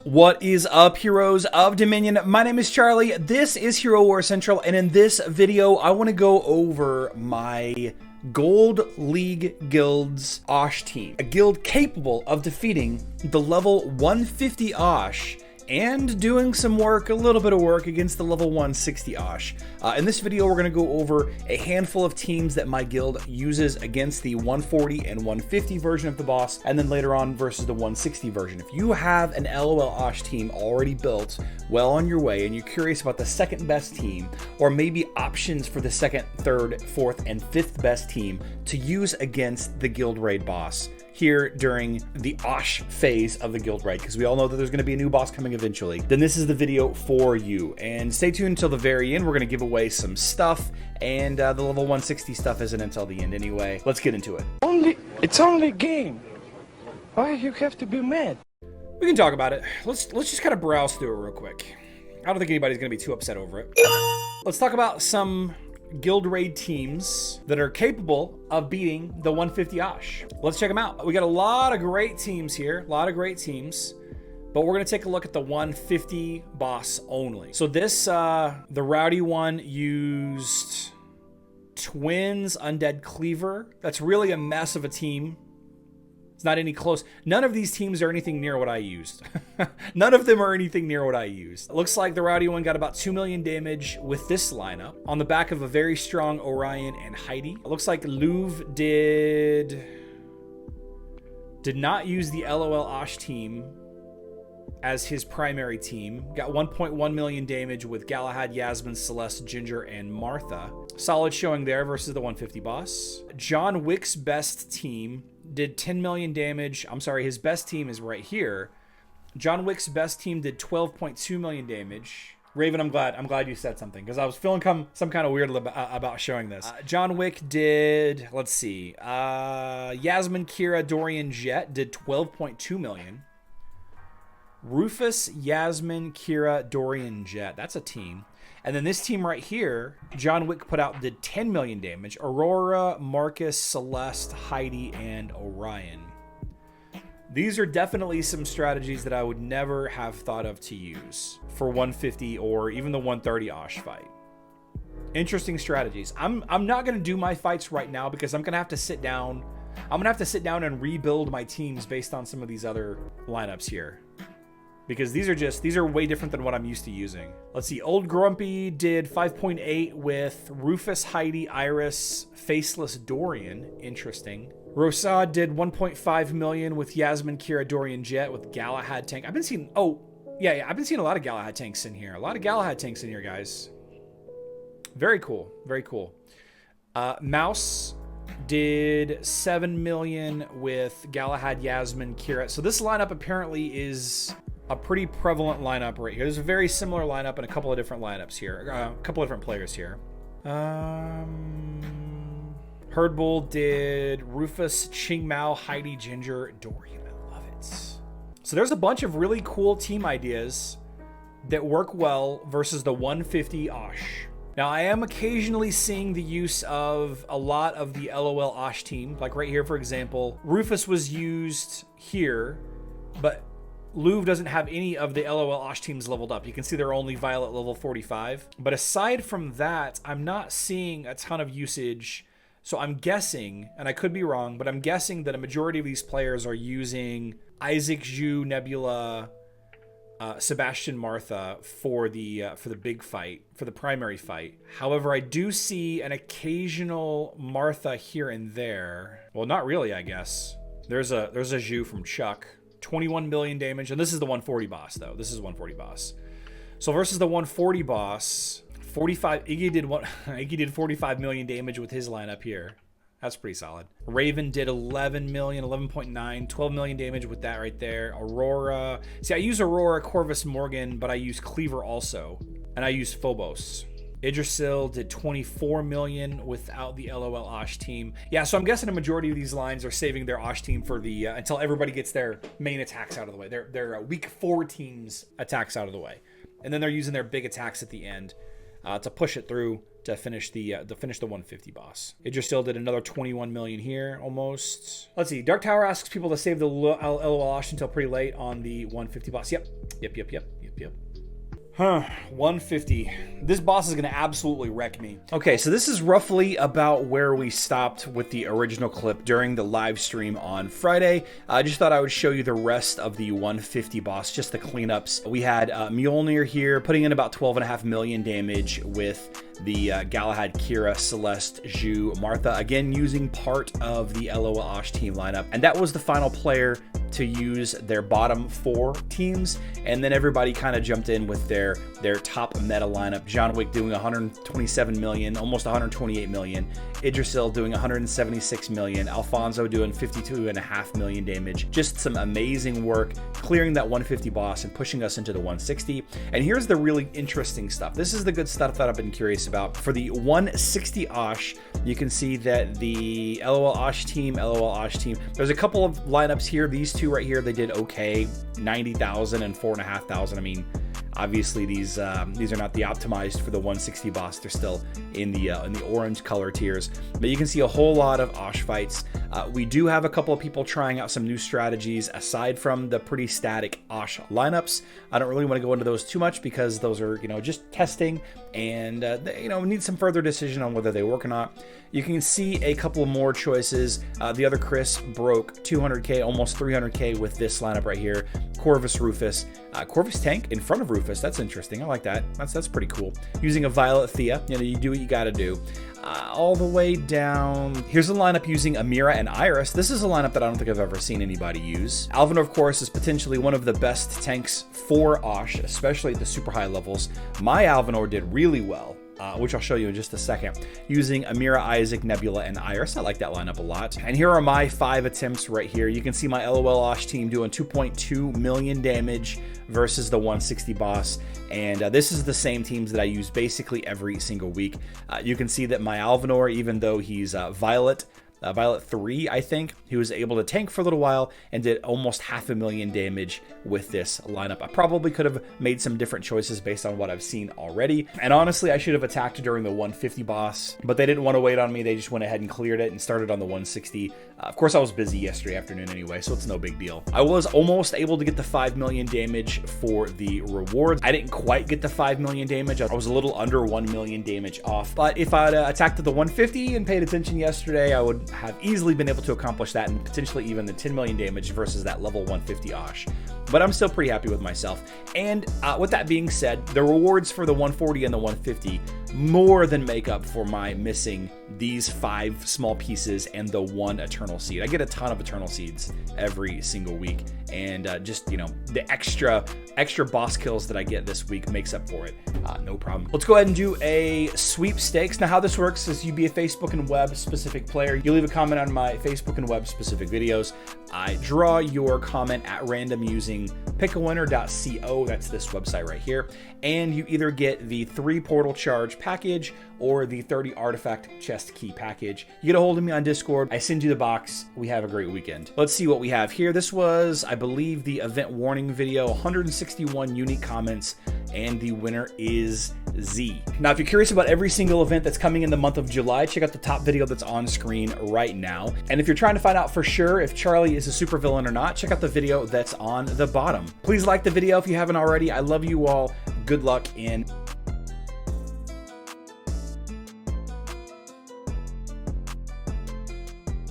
What is up, heroes of Dominion? My name is Charlie. This is Hero War Central, and in this video, I want to go over my Gold League Guild's Osh team. A guild capable of defeating the level 150 Osh and doing some work, a little bit of work against the level 160 Osh. In this video, we're going to go over a handful of teams that my guild uses against the 140 and 150 version of the boss, and then later on versus the 160 version. If you have an LOL Osh team already built, well on your way, and you're curious about the second best team, or maybe options for the second, third, fourth, and fifth best team to use against the guild raid boss here during the Osh phase of the guild raid, because we all know that there's going to be a new boss coming eventually, then this is the video for you. And stay tuned until the very end. We're going to give away some stuff, and the level 160 stuff isn't until the end anyway. Let's get into it. It's only a game. Why you have to be mad? We can talk about it. Let's just kind of browse through it real quick. I don't think anybody's going to be too upset over it. Let's talk about some guild raid teams that are capable of beating the 150 Osh. Let's check them out. We got a lot of great teams here, but we're going to take a look at the 150 boss only. So this, the Rowdy one used Twins Undead Cleaver. That's really a mess of a team. It's not any close. None of these teams are anything near what I used. None of them are anything near what I used. It looks like the Rowdy one got about 2 million damage with this lineup on the back of a very strong Orion and Heidi. It looks like Louvre did not use the LOL Osh team as his primary team. Got 1.1 million damage with Galahad, Yasmin, Celeste, Ginger, and Martha. Solid showing there versus the 150 boss. John Wick's best team did 10 million damage. I'm sorry, his best team is right here. John Wick's best team did 12.2 million damage. Raven, I'm glad you said something, because I was feeling some kind of weird about showing this. John Wick did, let's see, Yasmin, Kira, Dorian, Jet did 12.2 million. Rufus, Yasmin, Kira, Dorian, Jet. That's a team. And then this team right here, John Wick put out, did 10 million damage. Aurora, Marcus, Celeste, Heidi, and Orion. These are definitely some strategies that I would never have thought of to use for 150 or even the 130 Osh fight. Interesting strategies. I'm not going to do my fights right now because I'm going to have to sit down. I'm going to have to sit down and rebuild my teams based on some of these other lineups here, because these are way different than what I'm used to using. Let's see. Old Grumpy did 5.8 with Rufus, Heidi, Iris, Faceless, Dorian. Interesting. Rosad did 1.5 million with Yasmin, Kira, Dorian, Jet with Galahad tank. I've been seeing, I've been seeing a lot of Galahad tanks in here. A lot of Galahad tanks in here, guys. Very cool. Very cool. Mouse did 7 million with Galahad, Yasmin, Kira. So this lineup apparently is a pretty prevalent lineup right here. There's a very similar lineup in a couple of different lineups here. A couple of different players here. Herdbull did Rufus, Ching Mao, Heidi, Ginger, Dorian. I love it. So there's a bunch of really cool team ideas that work well versus the 150 Osh. Now, I am occasionally seeing the use of a lot of the LOL Osh team. Like right here, for example, Rufus was used here, but Louvre doesn't have any of the LOL Osh teams leveled up. You can see they're only Violet level 45. But aside from that, I'm not seeing a ton of usage. So I'm guessing, and I could be wrong, but I'm guessing that a majority of these players are using Isaac, Zhu, Nebula, Sebastian, Martha for the big fight, for the primary fight. However, I do see an occasional Martha here and there. Well, not really, I guess. There's a Zhu from Chuck. 21 million damage, and this is the 140 boss, though. This is 140 boss. So versus the 140 boss, 45. Iggy did 45 million damage with his lineup here. That's pretty solid. Raven did 11 million, 11.9, 12 million damage with that right there. Aurora. See, I use Aurora, Corvus, Morgan, but I use Cleaver also, and I use Phobos. Idrisil did 24 million without the LOL Osh team. Yeah, so I'm guessing a majority of these lines are saving their Osh team for the until everybody gets their main attacks out of the way. Their week 4 teams attacks out of the way, and then they're using their big attacks at the end. to push it through to finish the 150 boss. Idrisil did another 21 million here, almost. Let's see. Dark Tower asks people to save the LOL until pretty late on the 150 boss. Yep. 150. This boss is going to absolutely wreck me. Okay, so this is roughly about where we stopped with the original clip during the live stream on Friday. I just thought I would show you the rest of the 150 boss, just the cleanups. We had Mjolnir here, putting in about 12.5 million damage with the Galahad, Kira, Celeste, Zhu, Martha, again using part of the LOL Osh team lineup. And that was the final player to use their bottom 4 teams, and then everybody kind of jumped in with their top meta lineup. John Wick doing 127 million, almost 128 million. Idrisil doing 176 million. Alfonso doing 52.5 million damage. Just some amazing work clearing that 150 boss and pushing us into the 160. And here's the really interesting stuff. This is the good stuff that I've been curious about. For the 160 Osh, you can see that the LOL Osh team, there's a couple of lineups here. These two right here, they did okay, 90,000 and 4,500. I mean, obviously these are not the optimized for the 160 boss. They're still in the orange color tiers, but you can see a whole lot of Osh fights. We do have a couple of people trying out some new strategies aside from the pretty static Osh lineups. I don't really want to go into those too much because those are, just testing, and we need some further decision on whether they work or not. You can see a couple more choices. The other Chris broke 200k, almost 300k with this lineup right here. Corvus Rufus. Corvus tank in front of Rufus. That's interesting. I like that. That's pretty cool. Using a Violet Thea. You do what you got to do. All the way down. Here's a lineup using Amira and Iris. This is a lineup that I don't think I've ever seen anybody use. Alvinor, of course, is potentially one of the best tanks for Osh, especially at the super high levels. My Alvinor did really well, which I'll show you in just a second, using Amira, Isaac, Nebula, and Iris. I like that lineup a lot. And here are my 5 attempts right here. You can see my LOL Osh team doing 2.2 million damage versus the 160 boss. And this is the same teams that I use basically every single week. You can see that my Alvinor, even though he's Violet 3, I think, he was able to tank for a little while and did almost 500,000 damage with this lineup. I probably could have made some different choices based on what I've seen already. And honestly, I should have attacked during the 150 boss, but they didn't want to wait on me. They just went ahead and cleared it and started on the 160. Of course, I was busy yesterday afternoon anyway, so it's no big deal. I was almost able to get the 5 million damage for the rewards. I didn't quite get the 5 million damage. I was a little under 1 million damage off. But if I'd attacked at the 150 and paid attention yesterday, I would have easily been able to accomplish that and potentially even the 10 million damage versus that level 150 Osh. But I'm still pretty happy with myself. And with that being said, the rewards for the 140 and the 150 more than make up for my missing these 5 small pieces and the 1 Eternal Seed. I get a ton of Eternal Seeds every single week, and just, the extra boss kills that I get this week makes up for it. No problem. Let's go ahead and do a sweepstakes. Now, how this works is you be a Facebook and web specific player. You leave a comment on my Facebook and web specific videos. I draw your comment at random using pickawinner.co. That's this website right here. And you either get the 3 portal charge package or the 30 artifact chest key package. You get a hold of me on Discord. I send you the box. We have a great weekend. Let's see what we have here. This was, I believe, the event warning video, 161 unique comments, and the winner is Z. Now, if you're curious about every single event that's coming in the month of July, check out the top video that's on screen right now. And if you're trying to find out for sure if Charlie is a supervillain or not, check out the video that's on the bottom. Please like the video if you haven't already. I love you all. Good luck in